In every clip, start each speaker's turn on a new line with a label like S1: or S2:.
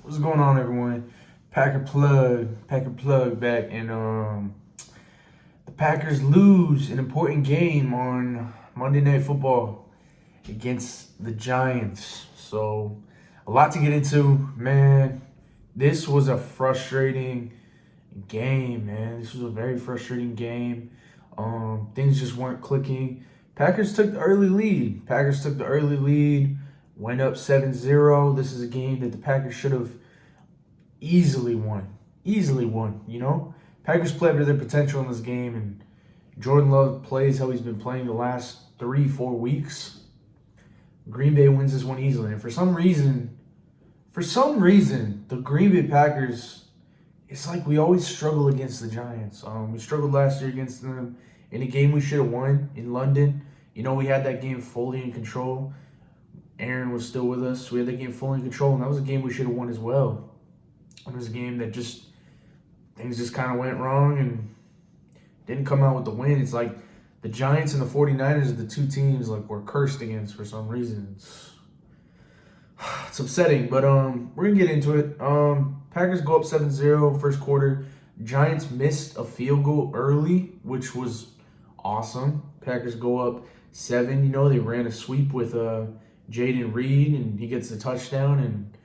S1: What's going on, everyone? Packer plug back, and the Packers lose an important game on Monday Night Football against the Giants. So, a lot to get into, man. This was a frustrating game, man. This was a very frustrating game. Things just weren't clicking. Packers took the early lead. Went up 7-0. This is a game that the Packers should have easily won. Easily won, you know? Packers played up to their potential in this game, and Jordan Love plays how he's been playing the last 3-4 weeks. Green Bay wins this one easily. And for some reason, the Green Bay Packers, it's like we always struggle against the Giants. We struggled last year against them in a game we should have won in London. You know, we had that game fully in control. Aaron was still with us. We had that game fully in control, and that was a game we should have won as well. It was a game that things just kind of went wrong and didn't come out with the win. It's like the Giants and the 49ers are the two teams like we're cursed against for some reason. It's upsetting, but we're going to get into it. Packers go up 7-0 first quarter. Giants missed a field goal early, which was awesome. Packers go up 7. You know, they ran a sweep with Jaden Reed, and he gets the touchdown, and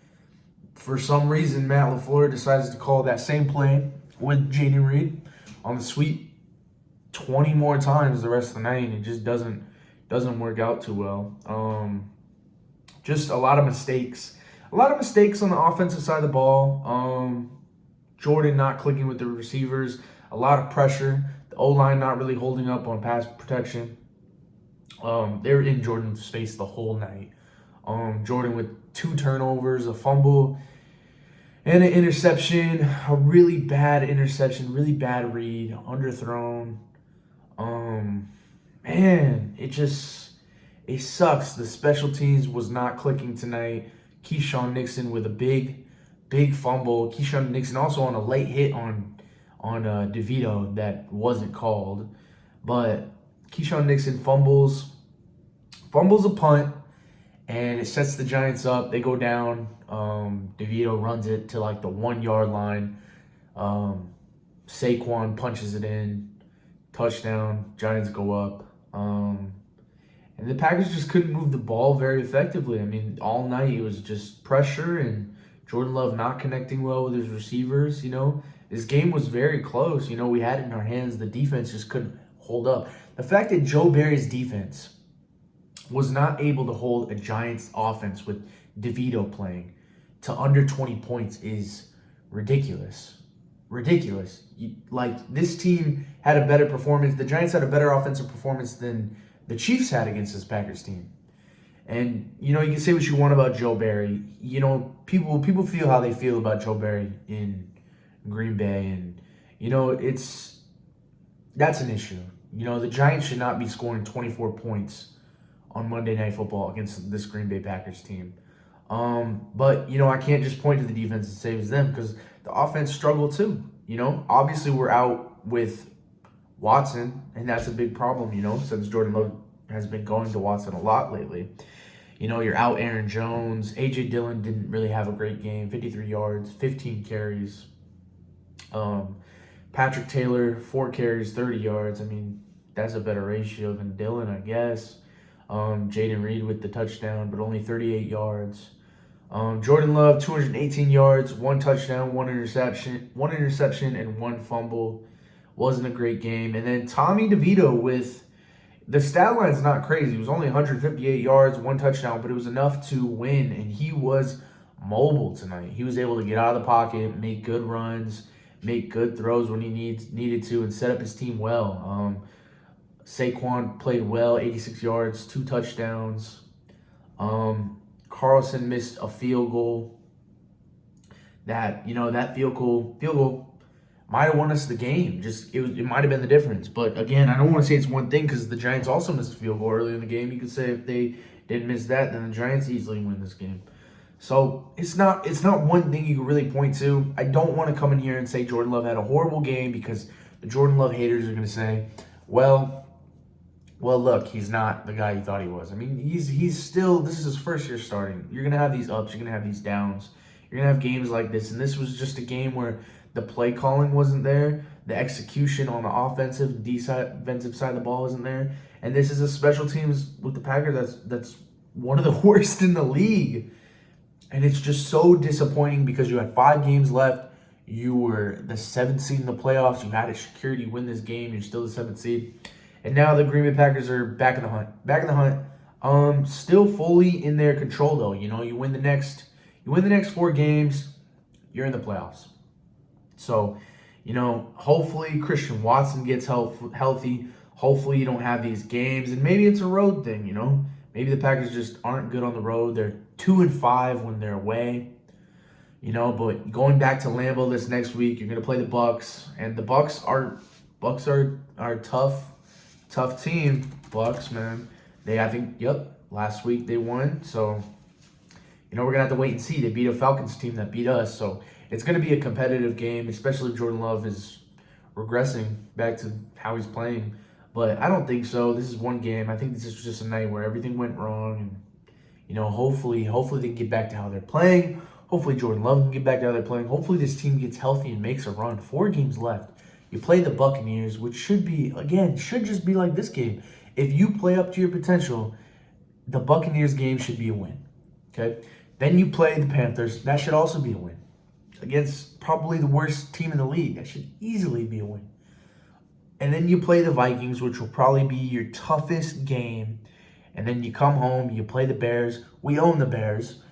S1: for some reason, Matt LaFleur decides to call that same play with Jaden Reed on the sweep 20 more times the rest of the night, and it just doesn't work out too well. Just a lot of mistakes. A lot of mistakes on the offensive side of the ball. Jordan not clicking with the receivers. A lot of pressure. The O-line not really holding up on pass protection. They were in Jordan's face the whole night. Jordan with 2 turnovers, a fumble, and an interception. A really bad interception, really bad read, underthrown. Man, it sucks. The special teams was not clicking tonight. Keyshawn Nixon with a big fumble. Keyshawn Nixon also on a late hit on DeVito that wasn't called. But Keyshawn Nixon fumbles a punt, and it sets the Giants up. They go down. DeVito runs it to like the 1 yard line. Saquon punches it in. Touchdown. Giants go up. And the Packers just couldn't move the ball very effectively. I mean, all night it was just pressure and Jordan Love not connecting well with his receivers. You know, this game was very close. You know, we had it in our hands. The defense just couldn't hold up. The fact that Joe Barry's defense was not able to hold a Giants offense with DeVito playing to under 20 points is ridiculous. Ridiculous. This team had a better performance. The Giants had a better offensive performance than the Chiefs had against this Packers team. And, you know, you can say what you want about Joe Barry. You know, people feel how they feel about Joe Barry in Green Bay. And, you know, that's an issue. You know, the Giants should not be scoring 24 points on Monday Night Football against this Green Bay Packers team. But, you know, I can't just point to the defense and say it was them because the offense struggled too. You know, obviously we're out with Watson, and that's a big problem, you know, since Jordan Love has been going to Watson a lot lately. You know, you're out Aaron Jones. A.J. Dillon didn't really have a great game. 53 yards, 15 carries. Patrick Taylor, 4 carries, 30 yards. I mean, that's a better ratio than Dillon, I guess. Jaden Reed with the touchdown, but only 38 yards. Jordan Love, 218 yards, 1 touchdown, 1 interception, and 1 fumble. Wasn't a great game. And then Tommy DeVito with the stat line's not crazy. It was only 158 yards, 1 touchdown, but it was enough to win. And he was mobile tonight. He was able to get out of the pocket, make good runs, make good throws when he needed to, and set up his team well. Saquon played well, 86 yards, 2 touchdowns. Carlson missed a field goal. That field goal might have won us the game. It might have been the difference. But again, I don't want to say it's one thing because the Giants also missed a field goal early in the game. You could say if they didn't miss that, then the Giants easily win this game. So it's not one thing you can really point to. I don't want to come in here and say Jordan Love had a horrible game because the Jordan Love haters are going to say, well, look, he's not the guy you thought he was. I mean, he's still, this is his first year starting. You're going to have these ups, you're going to have these downs. You're going to have games like this. And this was just a game where the play calling wasn't there. The execution on the offensive and defensive side of the ball wasn't there. And this is a special teams with the Packers that's one of the worst in the league. And it's just so disappointing because you had 5 games left. You were the 7th seed in the playoffs. You had a security win this game. You're still the 7th seed. And now the Green Bay Packers are back in the hunt. Back in the hunt. Still fully in their control though. You know, you win the next 4 games, you're in the playoffs. So, you know, hopefully Christian Watson gets healthy. Hopefully you don't have these games. And maybe it's a road thing, you know. Maybe the Packers just aren't good on the road. They're 2-5 when they're away. You know, but going back to Lambeau this next week, you're gonna play the Bucs. And the Bucs are tough team. Bucs, man. Last week they won. So, you know, we're going to have to wait and see. They beat a Falcons team that beat us. So it's going to be a competitive game, especially if Jordan Love is regressing back to how he's playing. But I don't think so. This is one game. I think this is just a night where everything went wrong. And, you know, hopefully they can get back to how they're playing. Hopefully Jordan Love can get back to how they're playing. Hopefully this team gets healthy and makes a run. 4 games left. You play the Buccaneers, which should just be like this game. If you play up to your potential, the Buccaneers game should be a win. Okay? Then you play the Panthers. That should also be a win. Against probably the worst team in the league. That should easily be a win. And then you play the Vikings, which will probably be your toughest game. And then you come home, you play the Bears. We own the Bears.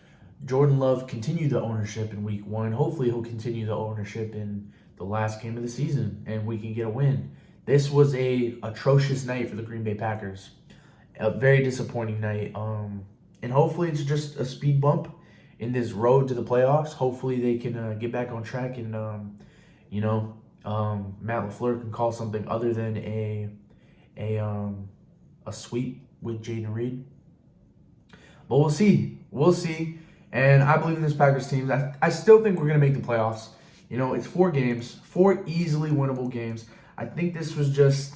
S1: Jordan Love continued the ownership in week 1. Hopefully he'll continue the ownership in the last game of the season, and we can get a win. This was a atrocious night for the Green Bay Packers. A very disappointing night. And hopefully it's just a speed bump in this road to the playoffs. Hopefully they can get back on track and, Matt LaFleur can call something other than a sweep with Jaden Reed. But we'll see. We'll see. And I believe in this Packers team. I still think we're going to make the playoffs. You know, it's 4 games, 4 easily winnable games. I think this was just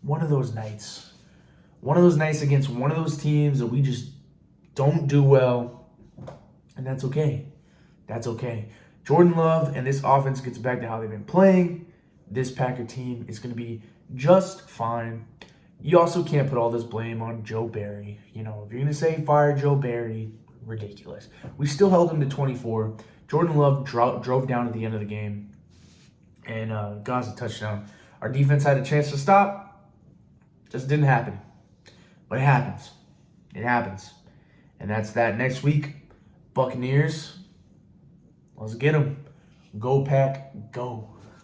S1: one of those nights. One of those nights against one of those teams that we just don't do well. And that's okay. That's okay. Jordan Love and this offense gets back to how they've been playing. This Packer team is going to be just fine. You also can't put all this blame on Joe Barry. You know, if you're going to say fire Joe Barry, ridiculous. We still held him to 24. Jordan Love drove down at the end of the game and got us a touchdown. Our defense had a chance to stop. Just didn't happen. But it happens. It happens. And that's that. Next week, Buccaneers. Let's get them. Go Pack, go.